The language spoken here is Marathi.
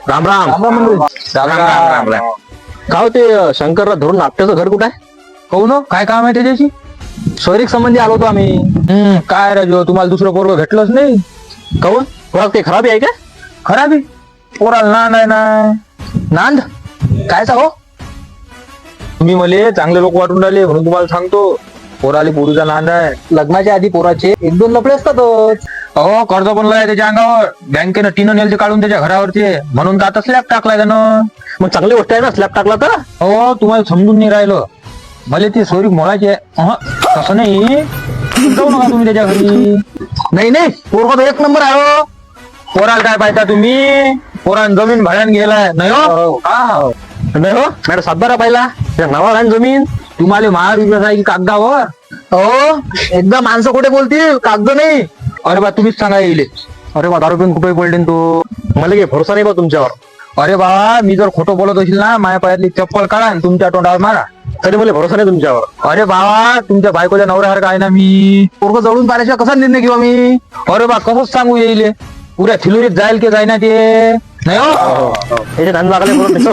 राम राम राम मंडळी. राम राम राम राम. का हो ते शंकरला धरून आपट्याचं घर कुठं आहे? काहून हो? काय काम आहे त्याच्याशी? सोयरीक संबंधी आलो होतो आम्ही. काय राजू तुम्हाला दुसरं पोरग भेटलंच नाही. काहून ओळख ते खराबी आहे का? खराबी पोराला नांद आहे ना. नांद कायचा हो? तुम्ही मला चांगले लोक वाटून राहिले म्हणून तुम्हाला सांगतो. पोराली पोरीचा नांद आहे. लग्नाच्या आधी पोराचे एक दोन लफडे असतातच. अहो कर्ज पण लय त्याच्या अंगावर. बँकेनं टीनं नेलते काढून त्याच्या घरावरचे म्हणून तर आता स्लॅब टाकलाय त्यानं. मग चांगली गोष्ट आहे ना स्लॅब टाकला तर. हो तुम्हाला समजून नाही राहिलं. मला ती सोयरीक मोळायची आहे. तसं नाही जाऊ नका तुम्ही त्याच्या घरी. नाही नाही पोरगा तर एक नंबर आहे हो. पोराला काय पाहता तुम्ही? पोरान जमीन भाड्यानं गेलाय नाही हो? हा. नाही हो मॅडम सातबारा पाहिला त्या नावावर आहे ना जमीन. तुम्हाला महाविकास आहे की कागदावर? हो एकदा माणसं कुठे बोलतील कागद नाही. अरे बा तुम्हीच सांगा येईल. अरे बा दारू पिऊन कुठे पडले न तू. मला काही भरोसा नाही बा तुमच्यावर. अरे बाबा मी जर खोटं बोलत असेल ना माझ्या पायातली चप्पल काढा आणि तुमच्या तोंडावर मारा. तरी मला भरोसा नाही तुमच्यावर. अरे बाबा तुमच्या बायकोच्या नवऱ्यासारखा आहे ना मी. पोरग जवळून पाहिल्याशिवाय कसा निर्णय घेऊ आम्ही. अरे बा कसंच सांगू येईल. पुऱ्या थिलुरीत जाईल की जाईना ते नाही हो. याचे धन लागले म्हणून